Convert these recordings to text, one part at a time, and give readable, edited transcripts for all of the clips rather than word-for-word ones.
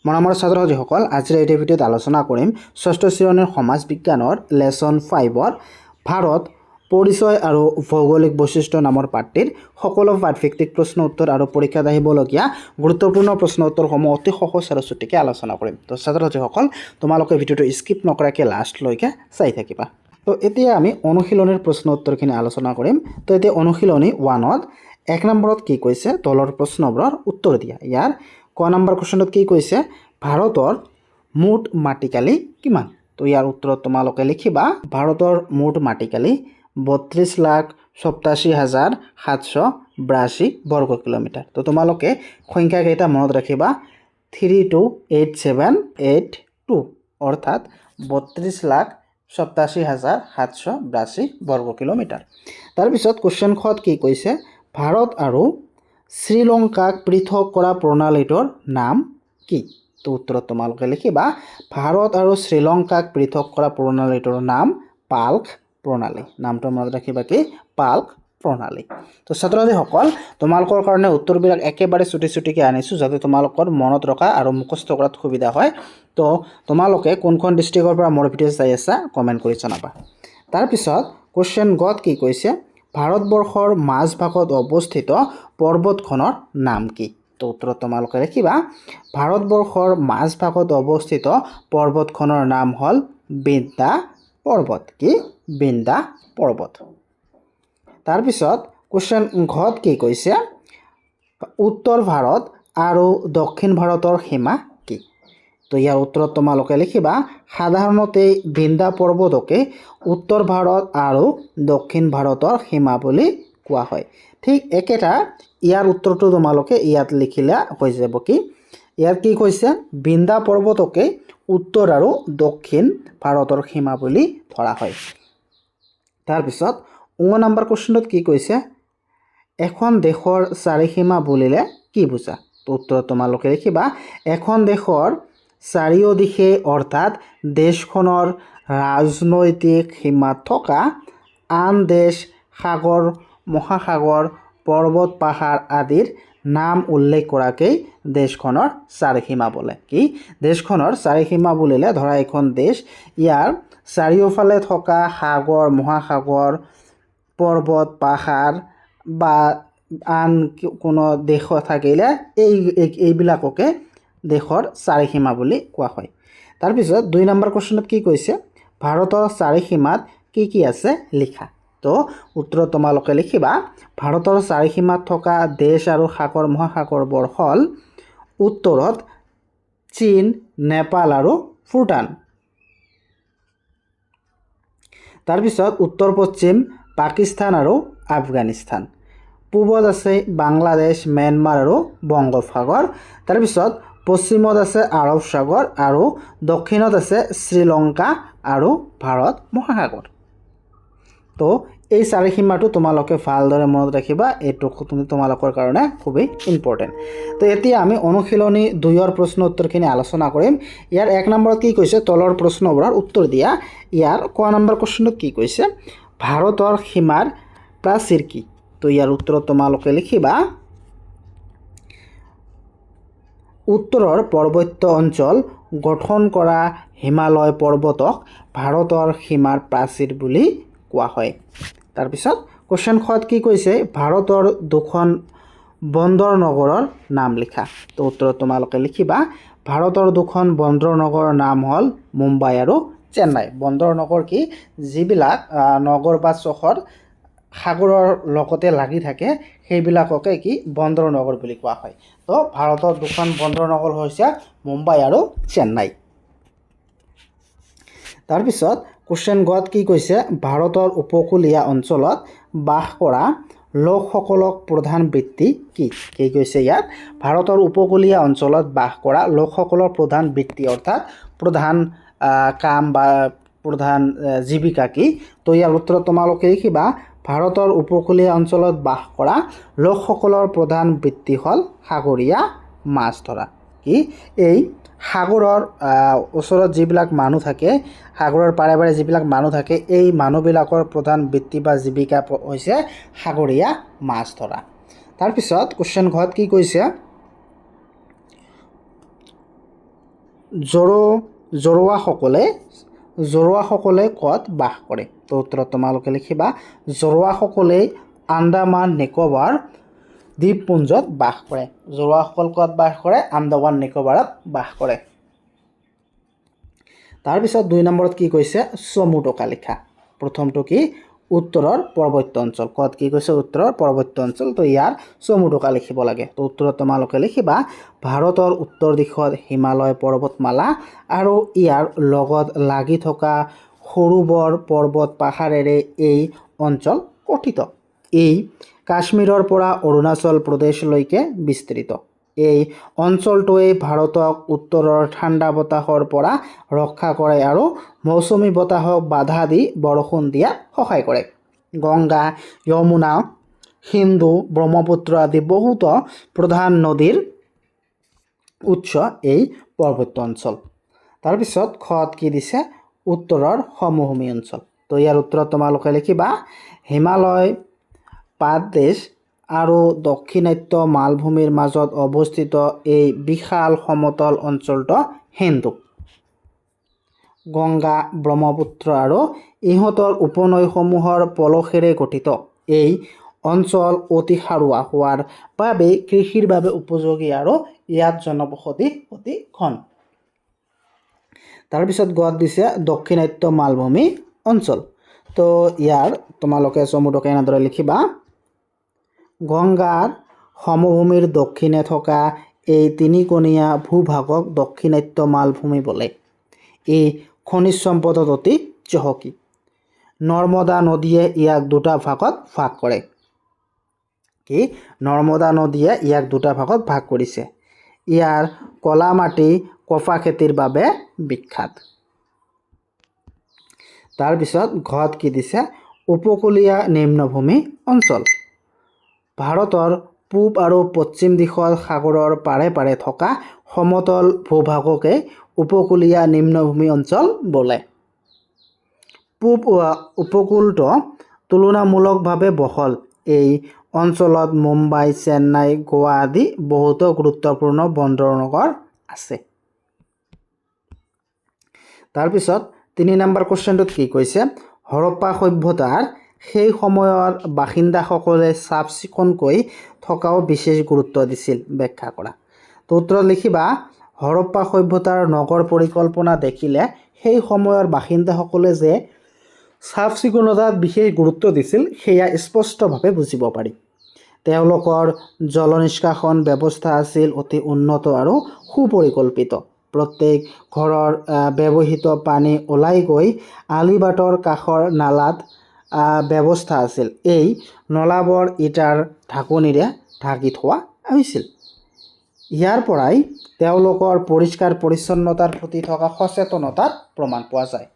মৰমৰ ছাত্ৰ ছাত্ৰীসকল, আজিৰ এই ভিডিঅ'ত আলোচনা কৰিম ষষ্ঠ শ্ৰেণীৰ সমাজ বিজ্ঞানৰ লেছন 5ৰ ভাৰত পৰিচয় আৰু ভৌগোলিক বৈশিষ্ট্য নামৰ পাঠটিৰ সকলো পাঠভিত্তিক প্ৰশ্ন উত্তৰ আৰু পৰীক্ষাত আহিবলগীয়া গুৰুত্বপূৰ্ণ প্ৰশ্ন উত্তৰসমূহ অতি সহজ আৰু চুটিকৈ আলোচনা কৰিম। তো ছাত্ৰ ছাত্ৰীসকল, তোমালোকে ভিডিঅ'টো স্কিপ নকৰাকৈ লাষ্টলৈকে চাই থাকিবা। তো এতিয়া আমি অনুশীলনীৰ প্ৰশ্ন উত্তৰখিনি আলোচনা কৰিম। তো এতিয়া অনুশীলনী 1ত 1 নম্বৰত কি কৈছে, তলৰ প্ৰশ্নবোৰৰ উত্তৰ দিয়া। ইয়াৰ ক নম্বৰ কুৱেশ্যনত কি কৈছে, ভাৰতৰ মুঠ মাটিকালি কিমান? তো ইয়াৰ উত্তৰত তোমালোকে লিখিবা, ভাৰতৰ মুঠ মাটিকালি 32,87,782 বৰ্গ কিলোমিটাৰ। তো তোমালোকে সংখ্যাকেইটা মনত ৰাখিবা, 328782 অৰ্থাৎ 32,87,782 বৰ্গ কিলোমিটাৰ। তাৰপিছত কুৱেশ্যন খত কি কৈছে, ভাৰত আৰু শ্ৰীলংকাক পৃথক কৰা প্ৰণালীটোৰ নাম কি? তো উত্তৰত তোমালোকে লিখিবা, ভাৰত আৰু শ্ৰীলংকাক পৃথক কৰা প্ৰণালীটোৰ নাম পাল্ক প্ৰণালী। নামটো মনত ৰাখিবা কি, পাল্ক প্ৰণালী। তো ছাত্ৰ ছাত্ৰীসকল, তোমালোকৰ কাৰণে উত্তৰবিলাক একেবাৰে চুটিকৈ আনিছোঁ যাতে তোমালোকৰ মনত ৰখা আৰু মুখস্থ কৰাত সুবিধা হয়। তো তোমালোকে কোনখন ডিষ্ট্ৰিক্টৰ পৰা মোৰ ভিডিঅ' চাই আছা কমেণ্ট কৰি জনাবা। তাৰপিছত কুৱেশ্যন গত কি কৈছে, ভাৰতবৰ্ষৰ মাজভাগত অৱস্থিত পৰ্বতখনৰ নাম কি? তো উত্তৰত তোমালোকে লিখিবা, ভাৰতবৰ্ষৰ মাজভাগত অৱস্থিত পৰ্বতখনৰ নাম হ'ল বিন্ধ্যা পৰ্বত। কি? বিন্ধ্যা পৰ্বত। তাৰপিছত কুৱেশ্যন ঘত কি কৈছে, উত্তৰ ভাৰত আৰু দক্ষিণ ভাৰতৰ সীমা কি? তো ইয়াৰ উত্তৰত তোমালোকে লিখিবা, সাধাৰণতে বিন্ধ্যা পৰ্বতকে উত্তৰ ভাৰত আৰু দক্ষিণ ভাৰতৰ সীমা বুলি কোৱা হয়। ঠিক একেটা ইয়াৰ উত্তৰটো তোমালোকে ইয়াত লিখিলে হৈ যাব। কি ইয়াত কি কৈছে, বিন্ধ্যা পৰ্বতকে উত্তৰ আৰু দক্ষিণ ভাৰতৰ সীমা বুলি ধৰা হয়। তাৰপিছত 9 নম্বৰ কুৱেশ্যনত কি কৈছে, এখন দেশৰ চাৰিসীমা বুলিলে কি বুজা? তো উত্তৰত তোমালোকে লিখিবা, এখন দেশৰ চাৰিওদিশে অৰ্থাৎ দেশখনৰ ৰাজনৈতিক সীমাত থকা আন দেশ, সাগৰ, মহাসাগৰ, পৰ্বত, পাহাৰ আদিৰ নাম উল্লেখ কৰাকেই দেশখনৰ চাৰিসীমা বোলে। কি? দেশখনৰ চাৰিসীমা বুলিলে ধৰা এখন দেশ, ইয়াৰ চাৰিওফালে থকা সাগৰ, মহাসাগৰ, পৰ্বত, পাহাৰ বা আন কোনো দেশ থাকিলে এইবিলাককে দেশৰ চাৰিসীমা বুলি কোৱা হয়। তাৰপিছত 2 নম্বৰ কুৱেশ্যনত কি কৈছে, ভাৰতৰ চাৰিসীমাত কি কি আছে লিখা? তো উত্তৰত তোমালোকে লিখিবা, ভাৰতৰ চাৰিসীমাত থকা দেশ আৰু সাগৰ মহাসাগৰবোৰ হ'ল উত্তৰত চীন, নেপাল আৰু ভূটান। তাৰপিছত উত্তৰ পশ্চিম পাকিস্তান আৰু আফগানিস্তান। পূবত আছে বাংলাদেশ, ম্যানমাৰ আৰু বংগোপসাগৰ। তাৰপিছত পশ্চিমত আছে আৰৱ সাগৰ আৰু দক্ষিণত আছে শ্ৰীলংকা আৰু ভাৰত মহাসাগৰ। তো এই চাৰিসীমাটো তোমালোকে ভালদৰে মনত ৰাখিবা, এইটো তোমালোকৰ কাৰণে খুবেই ইম্পৰ্টেণ্ট। তো এতিয়া আমি অনুশীলনী 2ৰ প্ৰশ্ন উত্তৰখিনি আলোচনা কৰিম। ইয়াৰ 1 নম্বৰত কি কৈছে, তলৰ প্ৰশ্নবোৰৰ উত্তৰ দিয়া। ইয়াৰ ক নম্বৰ কুৱেশ্যনত কি কৈছে, ভাৰতৰ সীমাৰ প্ৰাচীৰ কি? তো ইয়াৰ উত্তৰত তোমালোকে লিখিবা, উত্তৰৰ পৰ্বত্য অঞ্চল গঠন কৰা হিমালয় পৰ্বতক ভাৰতৰ সীমাৰ প্ৰাচীৰ বুলি কোৱা হয়। তাৰপিছত কুৱেশ্যন খত কি কৈছে, ভাৰতৰ 2খন বন্দৰ নগৰৰ নাম লিখা। তো উত্তৰত তোমালোকে লিখিবা, ভাৰতৰ 2খন বন্দৰ নগৰৰ নাম হ'ল মুম্বাই আৰু চেন্নাই। বন্দৰ নগৰ কি, যিবিলাক নগৰ বা চহৰ সাগৰৰ লগতে লাগি থাকে সেইবিলাককে কি বন্দৰ নগৰ বুলি কোৱা হয়। তো ভাৰতৰ 2খন বন্দৰ নগৰ হৈছে মুম্বাই আৰু চেন্নাই। তাৰপিছত কুৱেশ্যন গত কি কৈছে, ভাৰতৰ উপকূলীয় অঞ্চলত বাস কৰা লোকসকলক প্ৰধান বৃত্তি কি? কি কৈছে ইয়াত, ভাৰতৰ উপকূলীয় অঞ্চলত বাস কৰা লোকসকলৰ প্ৰধান বৃত্তি অৰ্থাৎ প্ৰধান কাম বা প্ৰধান জীৱিকা কি? তো ইয়াৰ উত্তৰত তোমালোকে লিখিবা, ভাৰতৰ উপকূলীয় অঞ্চলত বাস কৰা লোকসকলৰ প্ৰধান বৃত্তি হ'ল সাগৰীয়া মাছ ধৰা। কি? এই সাগৰৰ ওচৰত যিবিলাক মানুহ থাকে, সাগৰৰ পাৰে পাৰে যিবিলাক মানুহ থাকে, এই মানুহবিলাকৰ প্ৰধান বৃত্তি বা জীৱিকা হৈছে সাগৰীয়া মাছ ধৰা। তাৰপিছত কুৱেশ্যন ঘত কি কৈছে, জৰুৱাসকলে ক'ত বাস কৰে? তো উত্তৰত তোমালোকে লিখিবা জৰুৱাসকলে আন্দামান নিকোবাৰ দ্বীপপুঞ্জত বাস কৰে। জৰুৱাসকল ক'ত বাস কৰে? আন্দামান নিকোবাৰত বাস কৰে। তাৰপিছত 2 নম্বৰত কি কৈছে? চমু টোকা লিখা। প্ৰথমটো কি? উত্তৰৰ পৰ্বত্য অঞ্চল। ক'ত কি কৈছে? উত্তৰৰ পৰ্বত্য অঞ্চল। তো ইয়াৰ চমু টোকা লিখিব লাগে। তো উত্তৰত তোমালোকে লিখিবা ভাৰতৰ উত্তৰ দিশত হিমালয় পৰ্বতমালা আৰু ইয়াৰ লগত লাগি থকা সৰু বৰ পৰ্বত পাহাৰেৰে এই অঞ্চল গঠিত। এই কাশ্মীৰৰ পৰা অৰুণাচল প্ৰদেশলৈকে বিস্তৃত। এই অঞ্চলটোৱে ভাৰতক উত্তৰৰ ঠাণ্ডা বতাহৰ পৰা ৰক্ষা কৰে আৰু মৌচুমী বতাহক বাধা দি বৰষুণ দিয়াত সহায় কৰে। গংগা, যমুনা, সিন্ধু, ব্ৰহ্মপুত্ৰ আদি বহুতো প্ৰধান নদীৰ উৎস এই পৰ্বত্য অঞ্চল। তাৰপিছত খত কি দিছে? উত্তৰৰ সমভূমি অঞ্চল। তো ইয়াৰ উত্তৰত তোমালোকে লিখিবা হিমালয় পাদদেশ আৰু দক্ষিণাত্য মালভূমিৰ মাজত অৱস্থিত এই বিশাল সমতল অঞ্চলটো সিন্ধু, গংগা, ব্ৰহ্মপুত্ৰ আৰু ইহঁতৰ উপনৈসমূহৰ পলসেৰে গঠিত। এই অঞ্চল অতি সাৰুৱা হোৱাৰ বাবে কৃষিৰ বাবে উপযোগী আৰু ইয়াত জনবসতি অতি ঘন। তাৰপিছত গত দিছে দক্ষিণাত্য মালভূমি অঞ্চল। তো ইয়াৰ তোমালোকে চমুটোকে এনেদৰে লিখিবা গংগাৰ সমভূমিৰ দক্ষিণে থকা এই তিনিকোণীয়া ভূভাগক দক্ষিণাত্য মালভূমি বোলে। এই খনিজ সম্পদত অতি চহকী। নৰ্মদা নদীয়ে ইয়াক দুটা ভাগত ভাগ কৰে। কি? নৰ্মদা নদীয়ে ইয়াক দুটা ভাগত ভাগ কৰিছে। ইয়াৰ কলা মাটি কফা খেতিৰ বাবে বিখ্যাত। তাৰপিছত ঘত কি দিছে? উপকূলীয় নিম্নভূমি অঞ্চল। ভাৰতৰ পূব আৰু পশ্চিম দিশৰ সাগৰৰ পাৰে পাৰে থকা সমতল ভূভাগকে উপকূলীয় নিম্নভূমি অঞ্চল বোলে। পূব উপকূলটো তুলনামূলকভাৱে বহল। এই অঞ্চলত মুম্বাই, চেন্নাই, গোৱা আদি বহুতো গুৰুত্বপূৰ্ণ বন্দৰ নগৰ আছে। তাৰপিছত 3 নম্বৰ কুৱেশ্যনটোত কি কৈছে? হৰপ্পা সভ্যতাৰ সেই সময়ৰ বাসিন্দাসকলে চাফ চিকুণকৈ থকাও বিশেষ গুৰুত্ব দিছিল। ব্যাখ্যা কৰা। তো উত্তৰত লিখিবা হৰপ্পা সভ্যতাৰ নগৰ পৰিকল্পনা দেখিলে সেই সময়ৰ বাসিন্দাসকলে যে চাফ চিকুণতাত বিশেষ গুৰুত্ব দিছিল সেয়া স্পষ্টভাৱে বুজিব পাৰি। তেওঁলোকৰ জল নিষ্কাশন ব্যৱস্থা আছিল অতি উন্নত আৰু সুপৰিকল্পিত। প্ৰত্যেক ঘৰৰ ব্যৱহৃত পানী ওলাই গৈ আলিবাটৰ কাষৰ নালাত ব্যৱস্থা আছিল। এই নলাবোৰ ইটাৰ ঢাকনিৰে ঢাকি থোৱা হৈছিল। ইয়াৰ পৰাই তেওঁলোকৰ পৰিষ্কাৰ পৰিচ্ছন্নতাৰ প্ৰতি থকা সচেতনতাৰ প্ৰমাণ পোৱা যায়।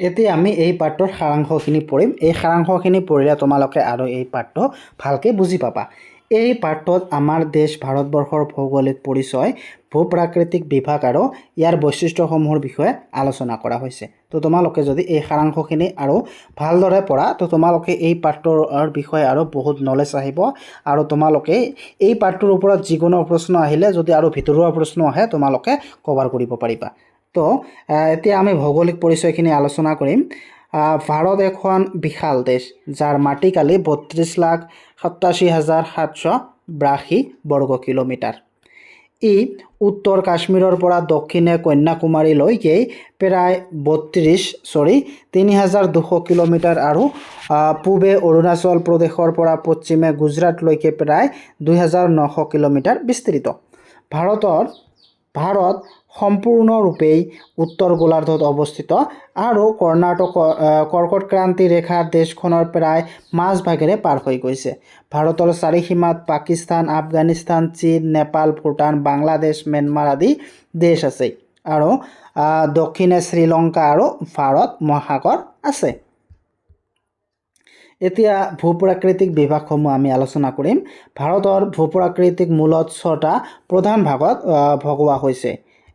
এতিয়া আমি এই পাঠটোৰ সাৰাংশখিনি পঢ়িম। এই সাৰাংশখিনি পঢ়িলে তোমালোকে আৰু এই পাঠটো ভালকৈ বুজি পাবা। এই পাঠটোত আমাৰ দেশ ভাৰতবৰ্ষৰ ভৌগোলিক পৰিচয়, ভূ-প্ৰাকৃতিক বিভাগ আৰু ইয়াৰ বৈশিষ্ট্যসমূহৰ বিষয়ে আলোচনা কৰা হৈছে। তো তোমালোকে যদি এই সাৰাংশখিনি আৰু ভালদৰে পঢ়া তো তোমালোকে এই পাঠটোৰ বিষয়ে আৰু বহুত নলেজ আহিব আৰু তোমালোকে এই পাঠটোৰ ওপৰত যিকোনো প্ৰশ্ন আহিলে যদি আৰু ভিতৰুৱা প্ৰশ্ন আহে তোমালোকে কভাৰ কৰিব পাৰিবা। তো এতিয়া আমি ভৌগোলিক পৰিচয়খিনি আলোচনা কৰিম। ভাৰত এখন বিশাল দেশ যাৰ মাটিকালি 32,87,782 বৰ্গ কিলোমিটাৰ। ই উত্তৰ কাশ্মীৰৰ পৰা দক্ষিণে কন্যাকুমাৰীলৈকে প্ৰায় 3,200 কিলোমিটাৰ আৰু পূবে অৰুণাচল প্ৰদেশৰ পৰা পশ্চিমে গুজৰাটলৈকে প্ৰায় 2,900 কিলোমিটাৰ বিস্তৃত। ভাৰত সম্পূৰ্ণৰূপেই উত্তৰ গোলাৰ্ধত অৱস্থিত আৰু কৰ্কটক্ৰান্তি ৰেখা দেশখনৰ প্ৰায় মাজভাগেৰে পাৰ হৈ গৈছে। ভাৰতৰ চাৰিসীমাত পাকিস্তান, আফগানিস্তান, চীন, নেপাল, ভূটান, বাংলাদেশ, ম্যানমাৰ আদি দেশ আছে আৰু দক্ষিণে শ্ৰীলংকা আৰু ভাৰত মহাসাগৰ আছে। এতিয়া ভূ-প্ৰাকৃতিক বিভাগসমূহ আমি আলোচনা কৰিম। ভাৰতৰ ভূ-প্ৰাকৃতিক মূলত 6টা প্ৰধান ভাগত ভগোৱা হৈছে।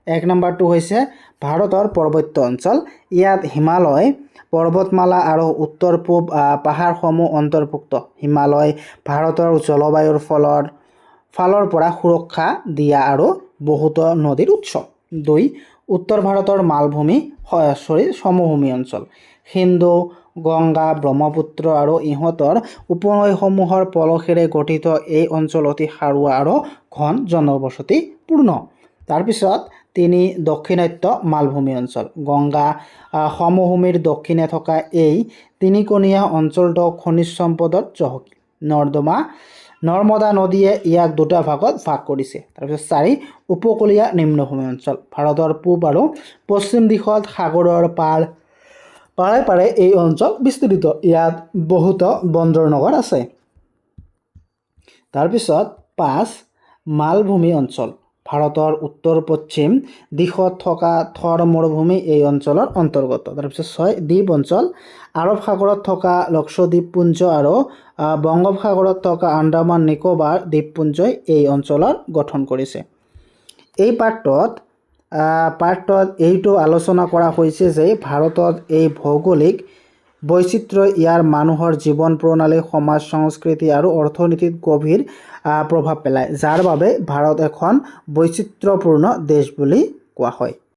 1 নম্বৰটো হৈছে ভাৰতৰ পৰ্বত্য অঞ্চল। ইয়াত হিমালয় পৰ্বতমালা আৰু উত্তৰ পূব পাহাৰসমূহ অন্তৰ্ভুক্ত। হিমালয় ভাৰতৰ জলবায়ুৰ ফালৰ পৰা সুৰক্ষা দিয়া আৰু বহুতো নদীৰ উৎস। 2 উত্তৰ ভাৰতৰ মালভূমি সমভূমি অঞ্চল সিন্ধু গংগা ব্ৰহ্মপুত্ৰ আৰু ইহঁতৰ উপনৈসমূহৰ পলসেৰে গঠিত এই অঞ্চল অতি সাৰুৱা আৰু ঘন জনবসতিপূৰ্ণ তাৰপিছত 3 দক্ষিণাত্য মালভূমি অঞ্চল গংগা সমভূমিৰ দক্ষিণে থকা এই তিনিকোণীয়া অঞ্চলটো খনিজ সম্পদত চহকী নৰ্মদা নদীয়ে ইয়াক দুটা ভাগত ভাগ কৰিছে তাৰপিছত 4 উপকূলীয় নিম্নভূমি অঞ্চল ভাৰতৰ পূব আৰু পশ্চিম দিশত সাগৰৰ পাৰে এই অঞ্চল বিস্তৃত ইয়াত বহুত বন্দৰ নগৰ আছে তাৰপিছত 5 মালভূমি অঞ্চল ভাৰতৰ উত্তৰ পশ্চিম দিশত থকা থৰ মৰুভূমি এই অঞ্চলৰ অন্তৰ্গত তাৰপিছত 6 দ্বীপ অঞ্চল আৰব সাগৰত থকা লক্ষদ্বীপপুঞ্জ আৰু বংগোপসাগৰত থকা আন্দামান নিকোবাৰ দ্বীপপুঞ্জই এই অঞ্চলৰ গঠন কৰিছে এই পাৰ্টত এইটো আলোচনা কৰা হৈছে যে ভাৰতত এই ভৌগোলিক বৈচিত্ৰ্যই ইয়াৰ মানুহৰ জীৱন প্ৰণালী সমাজ সংস্কৃতি আৰু অৰ্থনীতিত গভীৰ প্ৰভাৱ পেলায় যাৰ বাবে ভাৰত এখন বৈচিত্ৰ্যপূৰ্ণ দেশ বুলি কোৱা হয়